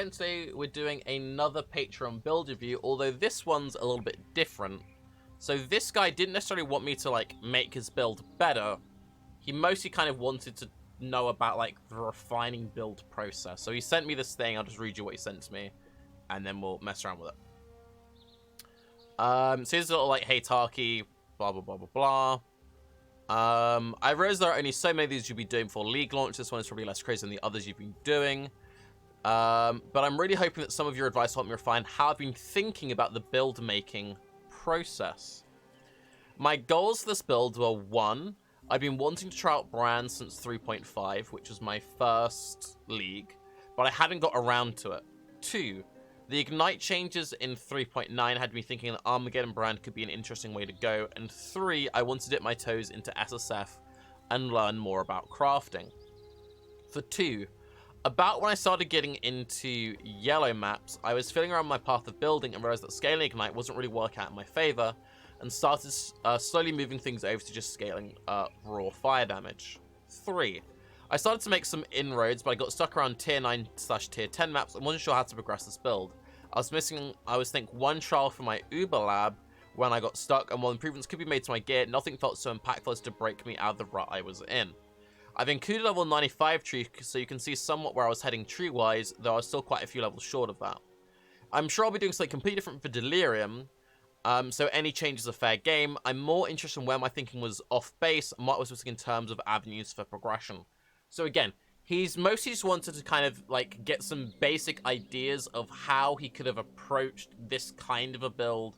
again, today we're doing another Patreon build review, although this one's a little bit different. So this guy didn't necessarily want me to, like, make his build better. He mostly kind of wanted to know about, like, the refining build process. So he sent me this thing. I'll just read you what he sent to me, and then we'll mess around with it. So here's a little, like, hey, Tarke, blah, blah, blah, blah, blah. I realize there are only so many of these you'll be doing for League launch. This one is probably less crazy than the others you've been doing. But I'm really hoping that some of your advice will help me refine how I've been thinking about the build making process. My goals for this build were: 1, I've been wanting to try out brands since 3.5, which was my first League, but I hadn't got around to it. 2, the Ignite changes in 3.9 had me thinking that Armageddon brand could be an interesting way to go. And 3, I wanted to dip my toes into SSF and learn more about crafting. For 2, about when I started getting into yellow maps, I was feeling around my path of building and realized that scaling Ignite wasn't really working out in my favor, and started slowly moving things over to just scaling raw fire damage. 3, I started to make some inroads, but I got stuck around tier 9/tier 10 maps and wasn't sure how to progress this build. I was think one trial for my Uber lab when I got stuck, and while improvements could be made to my gear, nothing felt so impactful as to break me out of the rut I was in. I've included level 95 tree, so you can see somewhat where I was heading tree-wise, though I was still quite a few levels short of that. I'm sure I'll be doing something completely different for Delirium, so any changes are fair game. I'm more interested in where my thinking was off base and what I was missing in terms of avenues for progression. So again, he's mostly just wanted to kind of, like, get some basic ideas of how he could have approached this kind of a build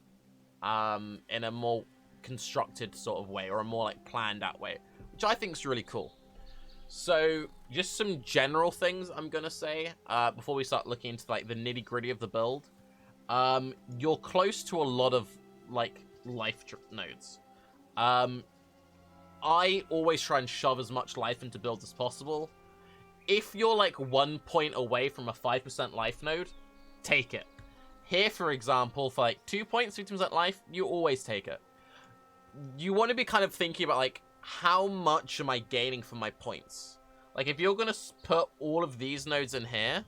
in a more constructed sort of way, or a more, like, planned out way, which I think is really cool. So, just some general things I'm going to say before we start looking into, like, the nitty-gritty of the build. You're close to a lot of, like, life nodes. I always try and shove as much life into builds as possible. If you're, like, 1 point away from a 5% life node, take it. Here, for example, for, like, 2 points, 50% life, you always take it. You want to be kind of thinking about, like, how much am I gaining from my points? Like, if you're going to put all of these nodes in here,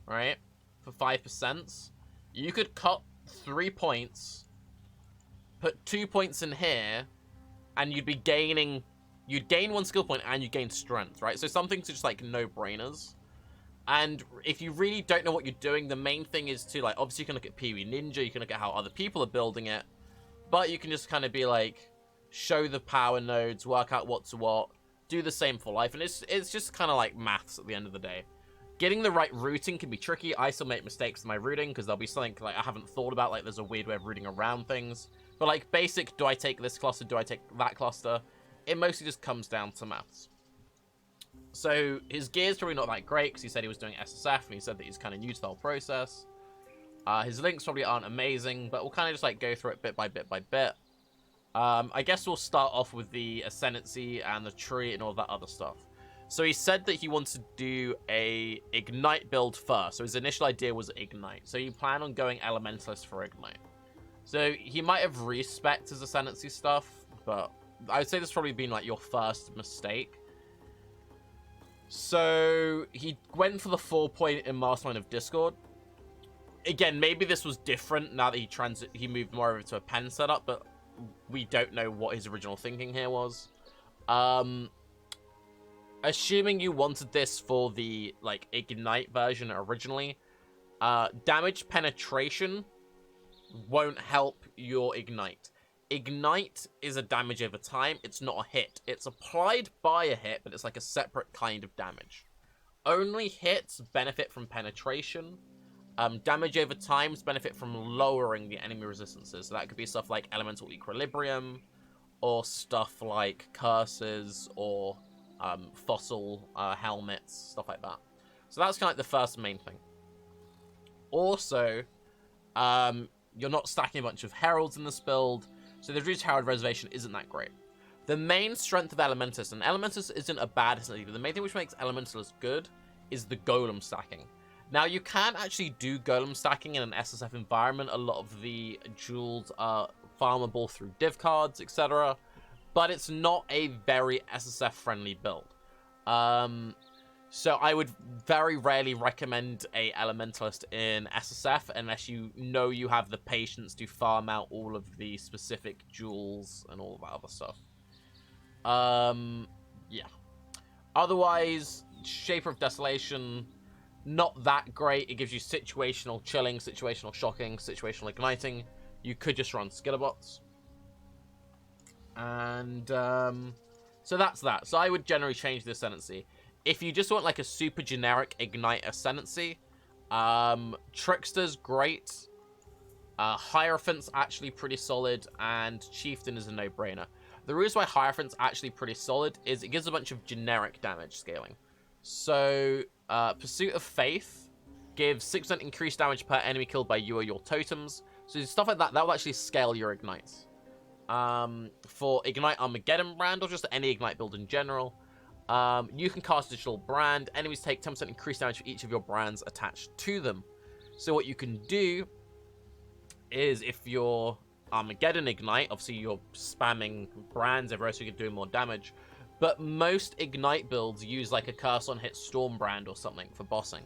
right, for 5%, you could cut 3 points, put 2 points in here, and you'd gain 1 skill point and you gain strength, right? So some things are just, like, no-brainers. And if you really don't know what you're doing, the main thing is to, like, obviously you can look at Pee-wee Ninja, you can look at how other people are building it, but you can just kind of be like, show the power nodes, work out what's what, do the same for life, and it's just kind of like maths at the end of the day. Getting the right routing can be tricky. I still make mistakes in my routing because there'll be something, like, I haven't thought about, like, there's a weird way of routing around things. But, like, basic, do I take this cluster, do I take that cluster? It mostly just comes down to maths. So, his gear's probably not that great because he said he was doing SSF, and he said that he's kind of new to the whole process. His links probably aren't amazing, but we'll kind of just, like, go through it bit by bit by bit. I guess we'll start off with the Ascendancy and the tree and all that other stuff. So he said that he wants to do a Ignite build first. So his initial idea was Ignite. So you plan on going Elementalist for Ignite. So he might have respected his Ascendancy stuff, but I would say this probably been, like, your first mistake. So he went for the 4-point in Mastermind of Discord. Again, maybe this was different now that he moved more over to a pen setup, but we don't know what his original thinking here was. Assuming you wanted this for the, like, Ignite version originally, damage penetration won't help your Ignite. Ignite is a damage over time. It's not a hit. It's applied by a hit, but it's like a separate kind of damage. Only hits benefit from penetration. Damage over times benefit from lowering the enemy resistances. So that could be stuff like Elemental Equilibrium, or stuff like Curses, or fossil helmets, stuff like that. So that's kind of like the first main thing. Also, you're not stacking a bunch of heralds in this build, so the reduced herald reservation isn't that great. The main strength of Elementalist, and Elementalist isn't a bad Ascendancy, but the main thing which makes Elementalist good is the golem stacking. Now, you can actually do golem stacking in an SSF environment. A lot of the jewels are farmable through div cards, etc. But it's not a very SSF-friendly build. So I would very rarely recommend a Elementalist in SSF unless you know you have the patience to farm out all of the specific jewels and all that other stuff. Yeah. Otherwise, Shaper of Desolation, not that great. It gives you situational chilling, situational shocking, situational igniting. You could just run Skitterbots. And, so that's that. So I would generally change the Ascendancy. If you just want like a super generic Ignite Ascendancy, Trickster's great. Hierophant's actually pretty solid, and Chieftain is a no-brainer. The reason why Hierophant's actually pretty solid is it gives a bunch of generic damage scaling. So, Pursuit of Faith gives 6% increased damage per enemy killed by you or your totems. So stuff like that will actually scale your Ignites. For Ignite Armageddon brand, or just any Ignite build in general, you can cast Digital Brand. Enemies take 10% increased damage for each of your brands attached to them. So what you can do is, if you're Armageddon Ignite, obviously you're spamming brands everywhere so you can do more damage, but most Ignite builds use like a curse on hit Storm brand or something for bossing.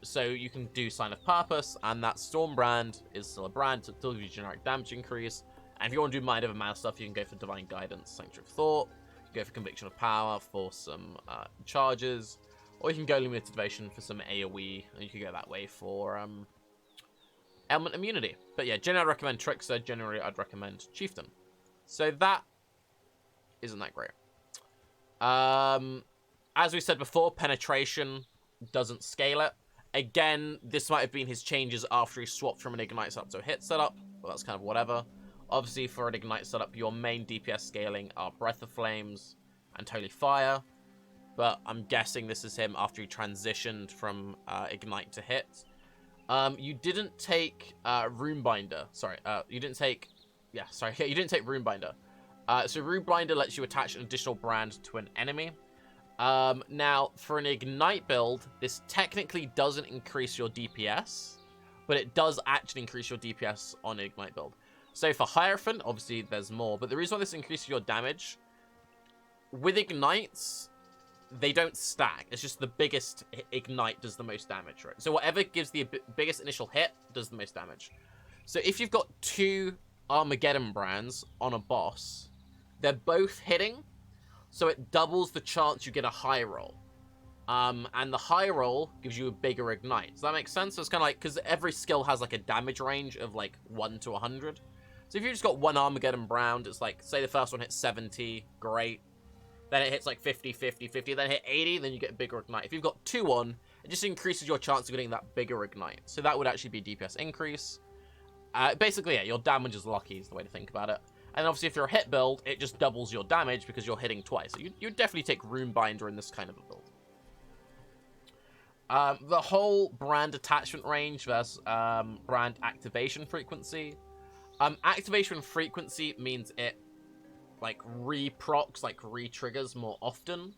So you can do Sign of Purpose, and that Storm brand is still a brand, so it still gives you generic damage increase. And if you want to do Mind Over Matter stuff, you can go for Divine Guidance, Sanctuary of Thought, you can go for Conviction of Power for some charges, or you can go Limited Evasion for some AoE, and you can go that way for Element Immunity. But yeah, generally I'd recommend Trickster, generally I'd recommend Chieftain. So that isn't that great. As we said before, Penetration doesn't scale it. Again, this might have been his changes after he swapped from an Ignite setup to a hit setup, but that's kind of whatever. Obviously, for an Ignite setup, your main DPS scaling are Breath of Flames and Holy Fire, but I'm guessing this is him after he transitioned from Ignite to hit. You didn't take Runebinder. Sorry, you didn't take... Yeah, sorry. You didn't take Runebinder. So Runebinder lets you attach an additional brand to an enemy. Now, for an Ignite build, this technically doesn't increase your DPS, but it does actually increase your DPS on an Ignite build. So for Hierophant, obviously there's more, but the reason why this increases your damage, with Ignites, they don't stack. It's just the biggest Ignite does the most damage, right? So whatever gives the biggest initial hit does the most damage. So if you've got two Armageddon brands on a boss, they're both hitting, so it doubles the chance you get a high roll. And the high roll gives you a bigger Ignite. Does that make sense? So it's kind of like, because every skill has like a damage range of like 1 to 100. So if you've just got one Armageddon brand, it's like, say the first one hits 70, great. Then it hits like 50, 50, 50, then hit 80, then you get a bigger Ignite. If you've got two on, it just increases your chance of getting that bigger Ignite. So that would actually be DPS increase. Basically, yeah, your damage is lucky is the way to think about it. And obviously, if you're a hit build, it just doubles your damage because you're hitting twice. So you'd definitely take Runebinder in this kind of a build. The whole brand attachment range versus brand activation frequency. Activation frequency means it like re-procs, like re-triggers more often.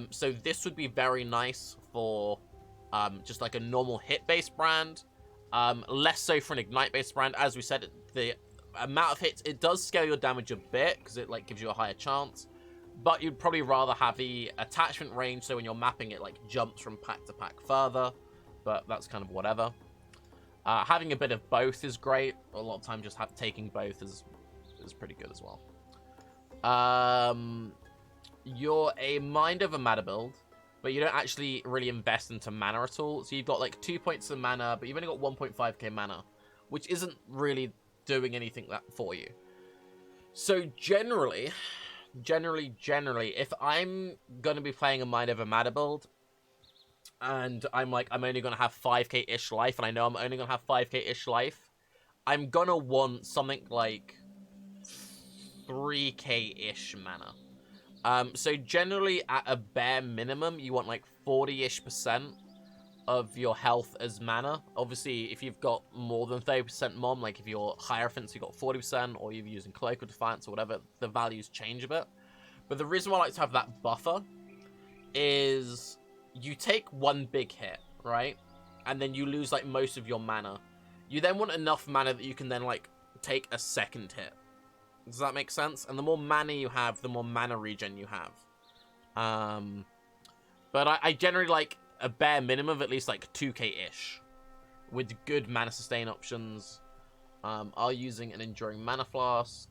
So this would be very nice for just like a normal hit-based brand. Less so for an Ignite-based brand. As we said, the amount of hits, it does scale your damage a bit because it like gives you a higher chance. But you'd probably rather have the attachment range, so when you're mapping it, like jumps from pack to pack further. But that's kind of whatever. Having a bit of both is great. A lot of time just taking both is pretty good as well. You're a Mind Over Matter build, but you don't actually really invest into mana at all. So you've got like 2 points of mana, but you've only got 1.5k mana, which isn't really doing anything that for you. So generally, if I'm going to be playing a Mind Over Matter build, and I'm only going to have 5k-ish life, and I know I'm only going to have 5k-ish life, I'm going to want something like 3k-ish mana. So generally, at a bare minimum, you want like 40-ish% of your health as mana. Obviously, if you've got more than 30% mom, like if you're Hierophant, you've got 40%, or you're using Cloak of Defiance or whatever, the values change a bit. But the reason why I like to have that buffer is you take one big hit, right? And then you lose like most of your mana. You then want enough mana that you can then like take a second hit. Does that make sense? And the more mana you have, the more mana regen you have. But I generally like a bare minimum of at least like 2k-ish. With good mana sustain options. Are using an Enduring Mana Flask.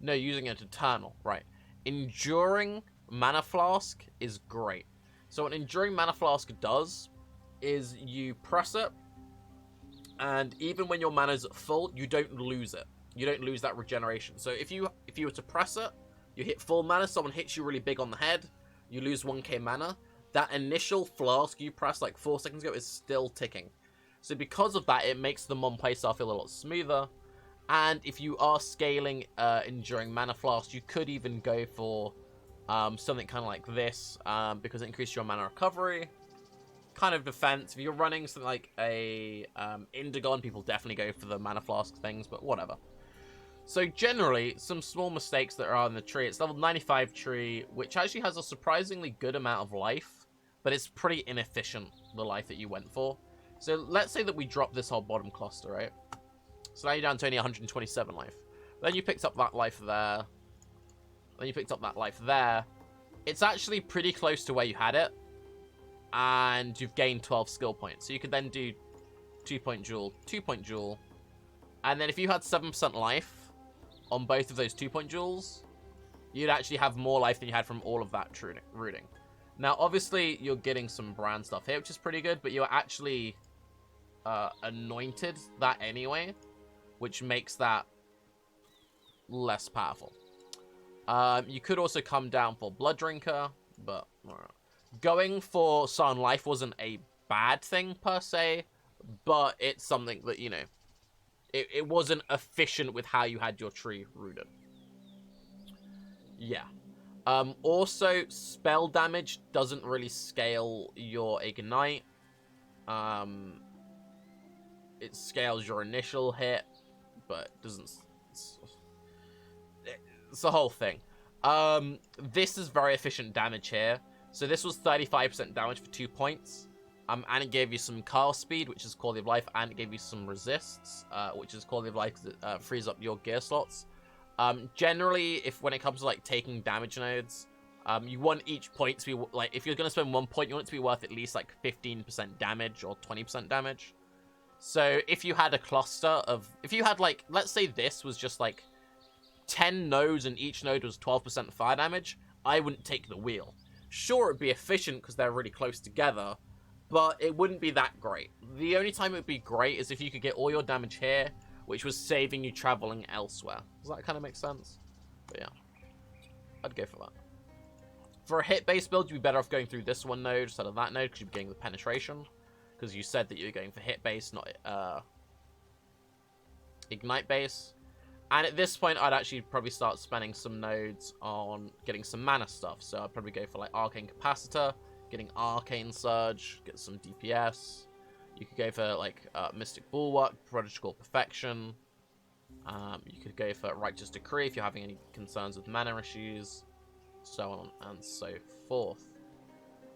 No, using an Eternal. Right. Enduring Mana Flask is great. So what Enduring Mana Flask does is you press it, and even when your mana's full, you don't lose it. You don't lose that regeneration. So if you were to press it, you hit full mana, someone hits you really big on the head, you lose 1k mana. That initial flask you pressed like 4 seconds ago is still ticking. So because of that, it makes the Mon playstyle feel a lot smoother. And if you are scaling Enduring Mana Flask, you could even go for something kind of like this, because it increases your mana recovery. Kind of defense. If you're running something like a Indigon, people definitely go for the Mana Flask things, but whatever. So generally, some small mistakes that are on the tree. It's level 95 tree, which actually has a surprisingly good amount of life, but it's pretty inefficient, the life that you went for. So let's say that we drop this whole bottom cluster, right? So now you're down to only 127 life. Then you picked up that life there. Then you picked up that life there. It's actually pretty close to where you had it. And you've gained 12 skill points. So you could then do 2-point duel, 2-point duel. And then if you had 7% life on both of those 2-point duels, you'd actually have more life than you had from all of that rooting. Now, obviously, you're getting some brand stuff here, which is pretty good, but you're actually anointed that anyway, which makes that less powerful. You could also come down for Blood Drinker, but going for Sun Life wasn't a bad thing per se, but it's something that, you know, it wasn't efficient with how you had your tree rooted. Yeah. Also, spell damage doesn't really scale your Ignite. It scales your initial hit, but doesn't... It's the whole thing. This is very efficient damage here. So this was 35% damage for 2 points. And it gave you some cast speed, which is Quality of Life, and it gave you some resists, which is Quality of Life, because it frees up your gear slots. Generally, when it comes to like taking damage nodes, you want each point to be like, if you're gonna spend 1 point, you want it to be worth at least like 15% damage or 20% damage. So if you had a cluster of, if you had like, let's say this was just like 10 nodes and each node was 12% fire damage, I wouldn't take the wheel. Sure, it'd be efficient because they're really close together, but it wouldn't be that great. The only time it would be great is if you could get all your damage here, which was saving you traveling elsewhere. Does that kind of make sense? But yeah, I'd go for that. For a hit-based build, you'd be better off going through this one node instead of that node, because you'd be getting the penetration. Because you said that you were going for hit-based, not ignite-based. And at this point, I'd actually probably start spending some nodes on getting some mana stuff. So I'd probably go for like Arcane Capacitor, getting Arcane Surge, get some DPS. You could go for like Mystic Bulwark, Prodigal Perfection. You could go for Righteous Decree if you're having any concerns with mana issues, so on and so forth.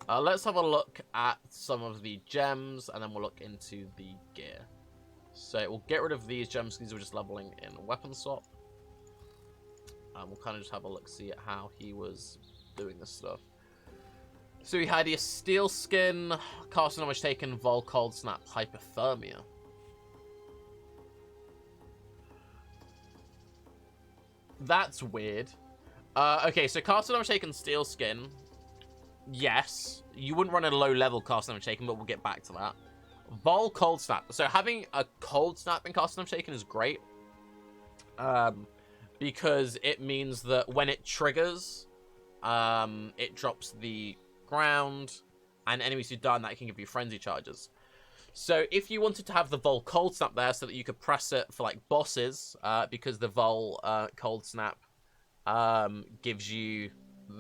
Let's have a look at some of the gems, and then we'll look into the gear. So we'll get rid of these gems, because these were just leveling in weapon swap. We'll kind of just have a look, see at how he was doing this stuff. So we had a Steel Skin, Casting Damage Taken, Vol, Cold Snap, Hypothermia. That's weird. Okay, so Casting Damage Taken, Steel Skin. Yes. You wouldn't run a low-level Casting Damage Taken, but we'll get back to that. Vol, Cold Snap. So having a Cold Snap in Casting Damage Taken is great. Because it means that when it triggers, it drops the ground, and enemies who die on that can give you frenzy charges. So if you wanted to have the Vol Cold Snap there so that you could press it for like bosses, because the Vol Cold Snap gives you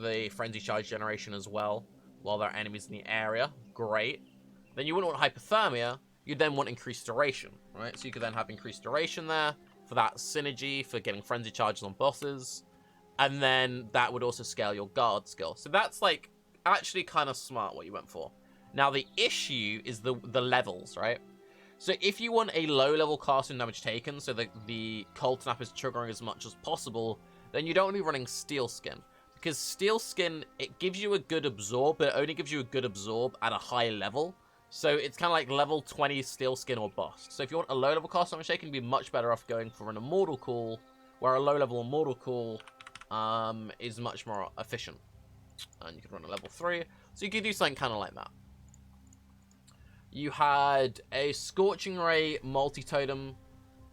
the frenzy charge generation as well while there are enemies in the area, great. Then you wouldn't want Hypothermia, you'd then want increased duration, right? So you could then have increased duration there for that synergy for getting frenzy charges on bosses, and then that would also scale your guard skill. So that's like actually kind of smart what you went for. Now the issue is the levels, right? So if you want a low level casting damage taken, so that the Cold Snap is triggering as much as possible, then you don't want to be running Steel Skin. because Steel Skin, it gives you a good absorb, but it only gives you a good absorb at a high level. So it's kind of like level 20 Steel Skin or bust. So if you want a low-level cast on Shaken, you'd be much better off going for an Immortal Call, where a low-level Immortal Call is much more efficient. And you could run a level 3. So you could do something kind of like that. You had a Scorching Ray multi-totem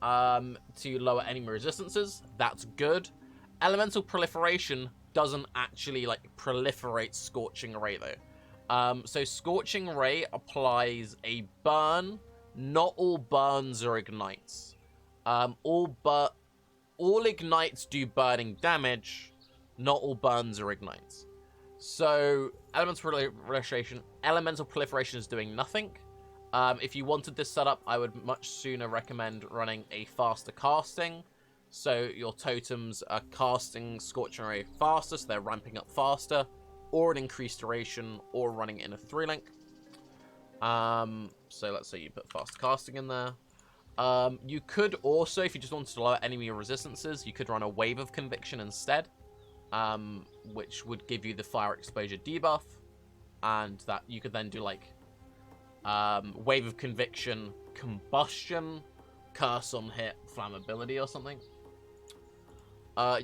to lower enemy resistances. That's good. Elemental Proliferation doesn't actually, like, proliferate Scorching Ray, though. So Scorching Ray applies a burn. Not all burns are ignites. All ignites do burning damage. Not all burns are ignites. So Elemental Proliferation is doing nothing. If you wanted this setup, I would much sooner recommend running a faster casting. So your totems are casting Scorching Ray faster, so they're ramping up faster, or an increased duration, or running it in a 3-link. So let's say you put faster casting in there. You could also, if you just wanted to lower enemy resistances, you could run a Wave of Conviction instead, which would give you the fire exposure debuff, and that you could then do like Wave of Conviction, Combustion, Curse on Hit, Flammability or something.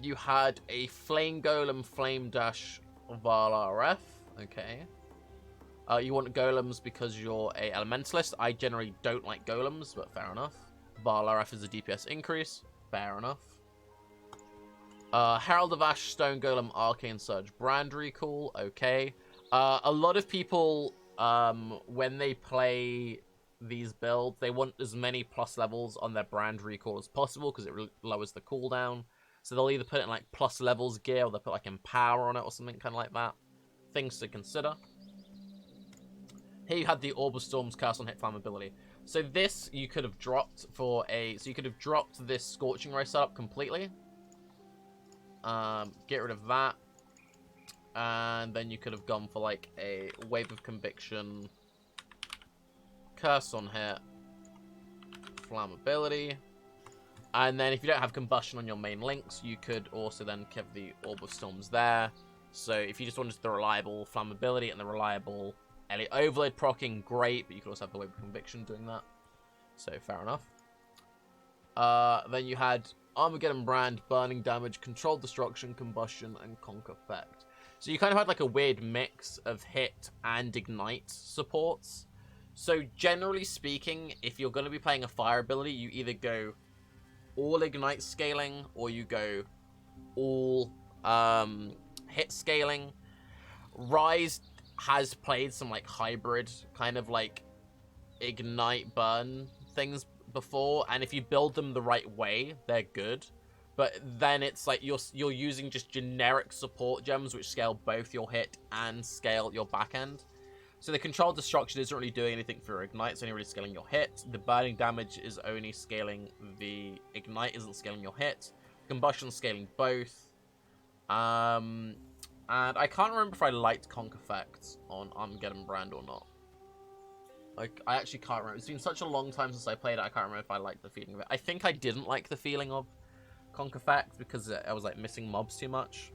You had a Flame Golem, Flame Dash, Val-RF. Okay. You want golems because you're a elementalist. I generally don't like golems, but fair enough. Val-RF is a DPS increase. Fair enough. Herald of Ash, Stone Golem, Arcane Surge, Brand Recall. Okay. A lot of people, when they play these builds, they want as many plus levels on their Brand Recall as possible because it lowers the cooldown. So they'll either put it in like plus levels gear, or they'll put like Empower on it or something kind of like that. Things to consider. Here you had the Orb of Storm's Curse on Hit Flammability. So this you could have dropped for a... So you could have dropped this Scorching Ray setup completely. Get rid of that. And then you could have gone for like a Wave of Conviction, Curse on Hit, Flammability. And then if you don't have Combustion on your main links, you could also then keep the Orb of Storms there. So if you just wanted the reliable Flammability and the reliable Elite Overload proccing, great, but you could also have the Wave of Conviction doing that. So fair enough. Then you had Armageddon Brand, Burning Damage, Controlled Destruction, Combustion, and Conk Effect. So you kind of had like a weird mix of hit and ignite supports. So generally speaking, if you're going to be playing a fire ability, you either go all ignite scaling or you go all hit scaling. Rise has played some like hybrid kind of like ignite burn things before, and if you build them the right way, they're good. But then it's like you're using just generic support gems which scale both your hit and scale your back end. So the Controlled Destruction isn't really doing anything for your ignite, it's only really scaling your hit. The burning damage is only scaling the ignite, isn't scaling your hit. Combustion scaling both. And I can't remember if I liked Conk Effect on Armageddon Brand or not. Like, I actually can't remember. It's been such a long time since I played it, I can't remember if I liked the feeling of it. I think I didn't like the feeling of Conk Effect because I was, like, missing mobs too much.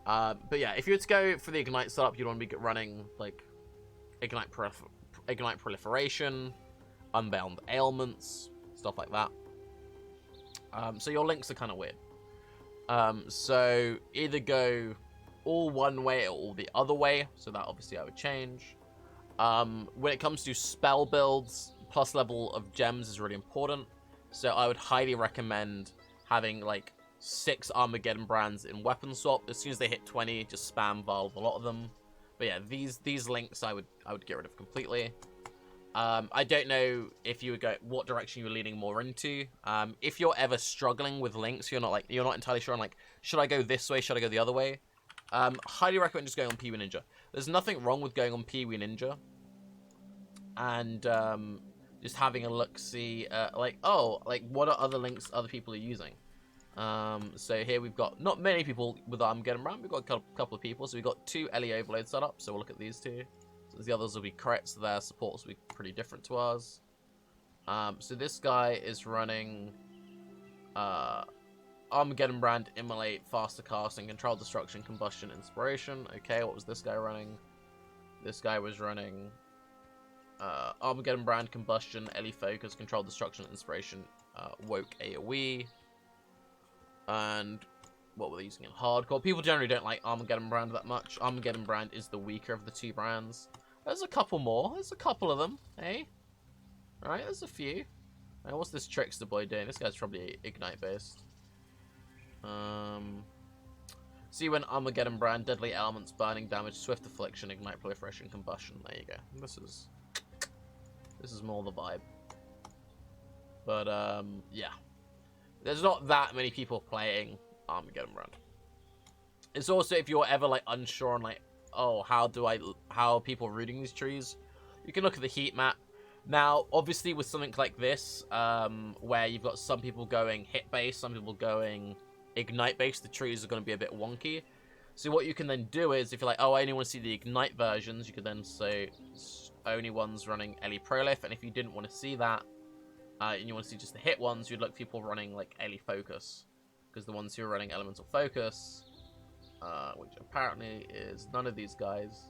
But yeah, if you were to go for the Ignite setup, you'd want to be running, like, Ignite Proliferation, Unbound Ailments, stuff like that. So your links are kind of weird. So either go all one way or all the other way. So that obviously I would change. When it comes to spell builds, plus level of gems is really important. So I would highly recommend having like 6 Armageddon Brands in weapon swap. As soon as they hit 20, just spam Valve a lot of them. But yeah, these links I would get rid of completely. I don't know if you would go what direction you're leaning more into. If you're ever struggling with links, you're not entirely sure on like, should I go this way, should I go the other way? Highly recommend just going on Pee-wee Ninja. There's nothing wrong with going on Pee-wee Ninja and just having a look-see, like, oh, like what are other links other people are using? So here we've got not many people with Armageddon Brand. We've got a couple of people. So we've got 2 LE Overload set up. So we'll look at these 2. So the others will be crits. So their supports will be pretty different to ours. So this guy is running Armageddon brand, immolate, faster casting, control destruction, combustion, inspiration. Okay, what was this guy running? This guy was running Armageddon brand, combustion, Ellie focus, control destruction, inspiration, woke AoE. And what were they using in hardcore? People generally don't like Armageddon brand that much. Armageddon brand is the weaker of the two brands. There's a couple more. There's a couple of them, eh? Alright, there's a few. Now, what's this Trickster boy doing? This guy's probably Ignite based. See when Armageddon brand, deadly elements, burning damage, swift affliction, ignite proliferation, combustion. There you go. This is more the vibe. But yeah. There's not that many people playing Armageddon brand. It's also, if you're ever like unsure on like, oh, how are people rooting these trees? You can look at the heat map. Now, obviously with something like this, where you've got some people going hit based, some people going ignite based, the trees are going to be a bit wonky. So what you can then do is, if you're like, oh, I only want to see the ignite versions, you could then say only ones running Ellie Prolif, and if you didn't want to see that, and you want to see just the hit ones, you'd look people running like Ellie Focus, because the ones who are running Elemental Focus, which apparently is none of these guys,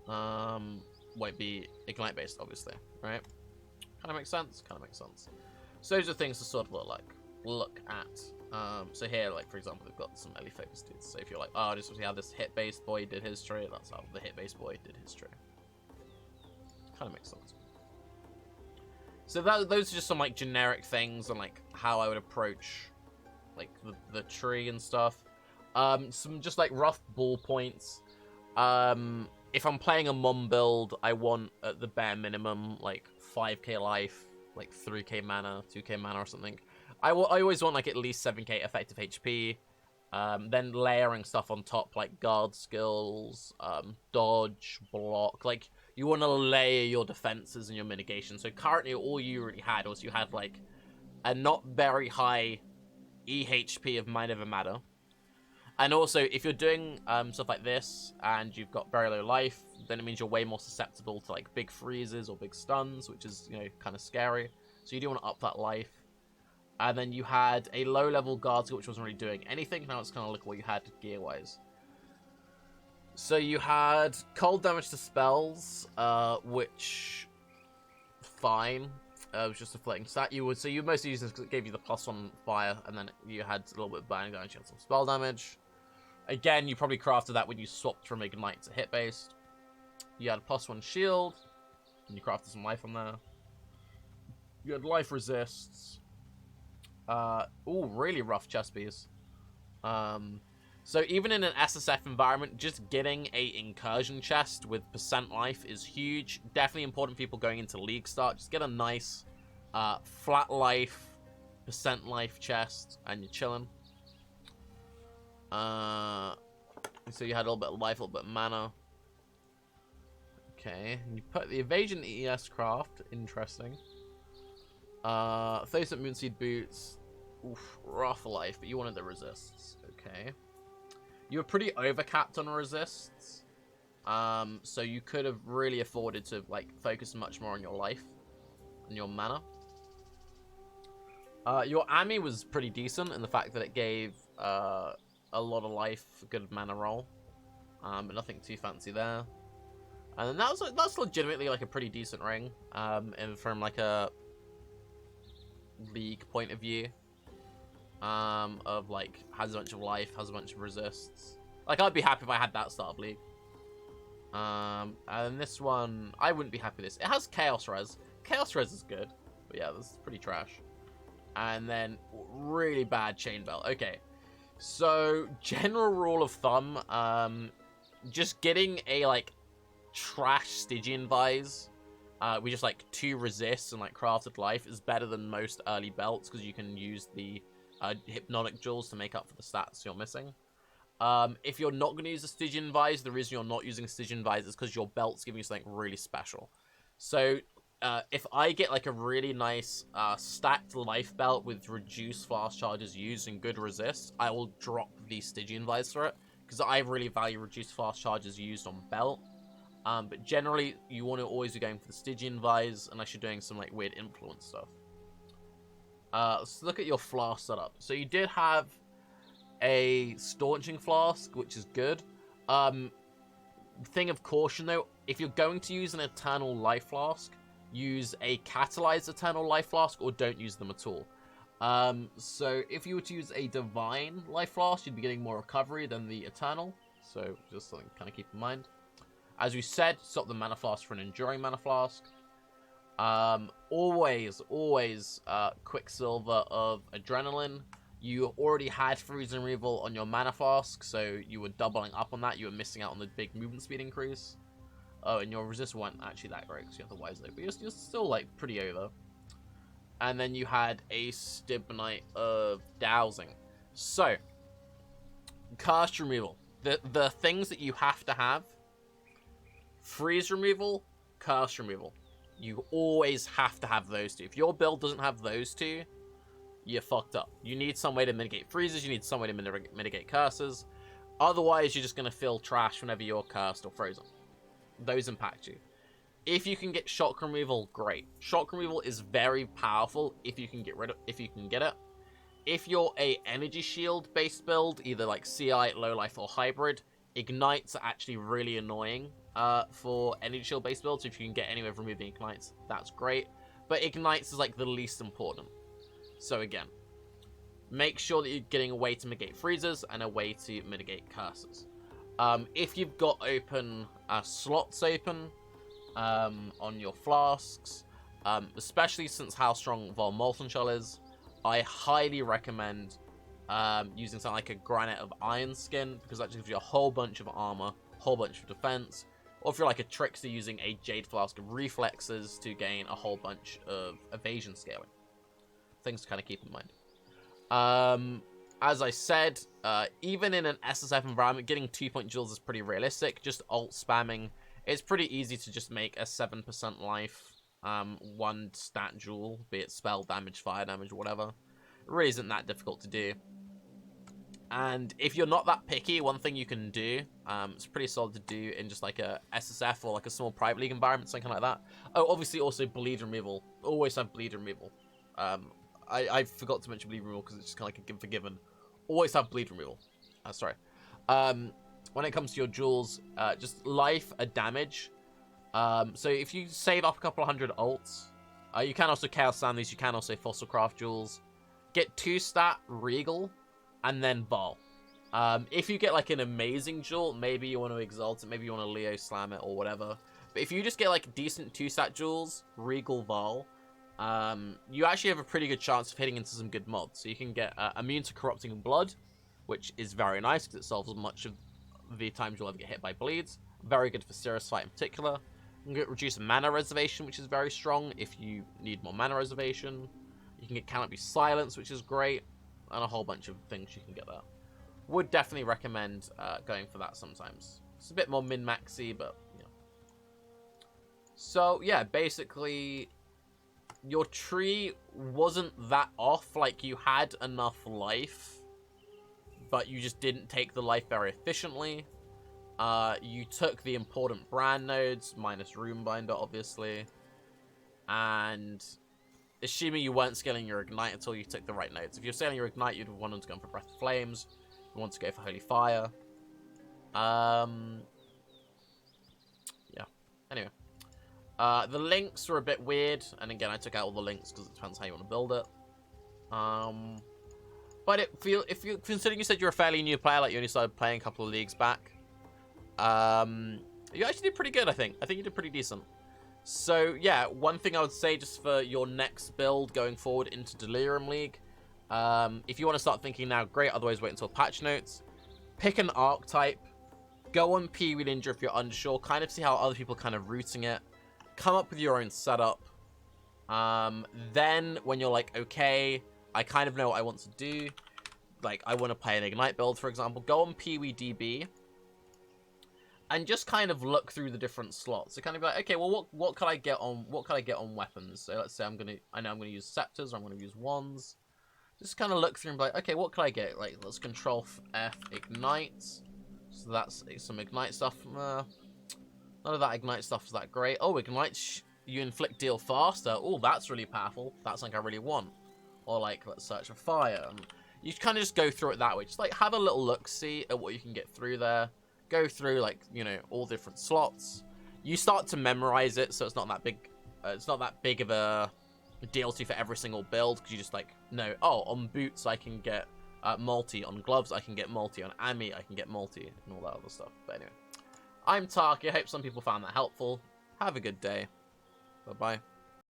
won't be ignite based, obviously, right? Kind of makes sense. Kind of makes sense. So those are things to sort of look at. So here, like for example, we've got some Ellie Focus dudes. So if you're like, oh, just see how this hit based boy did his tree, that's how the hit based boy did his tree. Kind of makes sense. So those are just some like generic things and like how I would approach like the tree and stuff. Some just like rough ball points. If I'm playing a mom build, I want at the bare minimum like 5k life, like 3k mana, 2k mana or something. I always want like at least 7k effective HP. Then layering stuff on top like guard skills, dodge, block. Like you want to layer your defenses and your mitigation. So currently all you really had was you had like a not very high EHP of Mind Over Matter. And also, if you're doing stuff like this, and you've got very low life, then it means you're way more susceptible to like big freezes or big stuns, which is, you know, kind of scary. So you do want to up that life. And then you had a low-level guard skill, which wasn't really doing anything. Now it's kind of look what you had gear-wise. So you had cold damage to spells, which fine. It was just a floating stat. So you mostly used this because it gave you the +1 fire, and then you had a little bit of burning damage, you had some spell damage. Again, you probably crafted that when you swapped from ignite to hit based. You had a +1 shield, and you crafted some life on there. You had life resists. Ooh, really rough chest piece. So even in an SSF environment, just getting a incursion chest with % life is huge. Definitely important for people going into league start. Just get a nice flat life, % life chest, and you're chilling. So you had a little bit of life, a little bit of mana. Okay, and you put the evasion ES craft. Interesting. 30% Moonseed boots. Oof, rough life, but you wanted the resists. Okay. You were pretty overcapped on resists. So you could have really afforded to like focus much more on your life and your mana. Your Ami was pretty decent in the fact that it gave a lot of life, good mana roll. But nothing too fancy there. And then that's legitimately like a pretty decent ring. And from like a league point of view. Of like has a bunch of life, has a bunch of resists. Like I'd be happy if I had that start of league. And this one, I wouldn't be happy with this. It has Chaos Res. Chaos Res is good, but yeah, this is pretty trash. And then really bad chain belt. Okay, so general rule of thumb, just getting a like trash Stygian Vise with just like 2 resists and like crafted life is better than most early belts because you can use the hypnotic jewels to make up for the stats you're missing. If you're not going to use a Stygian Vise, the reason you're not using Stygian Vise is because your belt's giving you something really special. So if I get like a really nice stacked life belt with reduced fast charges used and good resist, I will drop the Stygian Vise for it because I really value reduced fast charges used on belt. But generally, you want to always be going for the Stygian Vise unless you're doing some like weird influence stuff. Let's look at your flask setup. So you did have a staunching flask, which is good. Thing of caution though, if you're going to use an eternal life flask, use a catalyzed eternal life flask or don't use them at all. So if you were to use a divine life flask, you'd be getting more recovery than the eternal. So just something to kind of keep in mind. As we said, swap the mana flask for an enduring mana flask. Always Quicksilver of Adrenaline. You already had freeze removal on your mana flask, so you were doubling up on that. You were missing out on the big movement speed increase. Oh, and your resist weren't actually that great because you have the Wise Low, but you're still like pretty over. And then you had a Stibnite of Dowsing. So, cast removal. The things that you have to have: freeze removal, cast removal. You always have to have those two. If your build doesn't have those two, you're fucked up. You need some way to mitigate freezes. You need some way to mitigate curses. Otherwise, you're just going to feel trash whenever you're cursed or frozen. Those impact you. If you can get shock removal, great. Shock removal is very powerful if you can get it. If you're a energy shield based build, either like CI, low life, or hybrid, ignites are actually really annoying for energy shield based builds. So if you can get anywhere with removing ignites, that's great. But ignites is like the least important. So again, make sure that you're getting a way to mitigate freezes and a way to mitigate curses. If you've got open slots open on your flasks, especially since how strong Vol Molten Shell is, I highly recommend using something like a Granite of Iron Skin, because that just gives you a whole bunch of armor, a whole bunch of defense. Or if you're like a Trickster, using a Jade Flask of Reflexes to gain a whole bunch of evasion scaling. Things to kind of keep in mind. As I said, even in an SSF environment, getting 2-point jewels is pretty realistic. Just ult spamming. It's pretty easy to just make a 7% life, 1 stat jewel, be it spell damage, fire damage, whatever. It really isn't that difficult to do. And if you're not that picky, one thing you can do, it's pretty solid to do in just like a SSF or like a small private league environment, something like that. Oh, obviously also bleed removal. Always have bleed removal. I forgot to mention bleed removal because it's just kind of like a forgiven. Always have bleed removal. Sorry. When it comes to your jewels, just life, a damage. So if you save up a couple 100 ults, you can also Chaos Sand these. You can also Fossil Craft jewels. Get 2 stat Regal, and then Vol. If you get like an amazing jewel, maybe you want to Exalt it, maybe you want to Leo Slam it or whatever. But if you just get like decent 2 stat jewels, Regal, Vol, you actually have a pretty good chance of hitting into some good mods. So you can get immune to corrupting blood, which is very nice because it solves much of the times you'll ever get hit by bleeds. Very good for Cirrus Fight in particular. You can get reduced mana reservation, which is very strong if you need more mana reservation. You can get Cannot Be Silenced, which is great, and a whole bunch of things you can get there. Would definitely recommend going for that sometimes. It's a bit more min-maxy, but yeah. So yeah, basically your tree wasn't that off. Like, you had enough life, but you just didn't take the life very efficiently. You took the important brand nodes, minus Runebinder, obviously. And assuming you weren't scaling your Ignite until you took the right nodes. If you're scaling your Ignite, you'd want to go for Breath of Flames. You want to go for Holy Fire. Yeah. Anyway. The links were a bit weird, and again, I took out all the links because it depends how you want to build it. But if you considering you said you're a fairly new player, like you only started playing a couple of leagues back, you actually did pretty good. I think you did pretty decent. So yeah, one thing I would say just for your next build going forward into Delirium League, if you want to start thinking now, great. Otherwise, wait until patch notes. Pick an archetype. Go on Pee-wee Ninja if you're unsure. Kind of see how other people kind of routing it. Come up with your own setup. Then when you're like, okay, I kind of know what I want to do. Like, I want to play an Ignite build, for example. Go on Pee-wee DB. And just kind of look through the different slots. So kind of be like, okay, well, what can I get on? What can I get on weapons? So let's say I know I'm gonna use scepters, or I'm gonna use wands. Just kind of look through and be like, okay, what can I get? Like, let's Control F Ignite. So that's some Ignite stuff. None of that Ignite stuff is that great. Oh, Ignite, you inflict deal faster. Oh, that's really powerful. That's something I really want. or like let's search for fire. You kind of just go through it that way. Just like have a little look, see at what you can get through there. Go through like, you know, all different slots. You start to memorize it, so it's not that big. It's not that big of a DLC for every single build, because you just like know, oh, on boots I can get multi, on gloves I can get multi, on ammi I can get multi, and all that other stuff. But anyway, I'm Tarke. I hope some people found that helpful. Have a good day. Bye bye.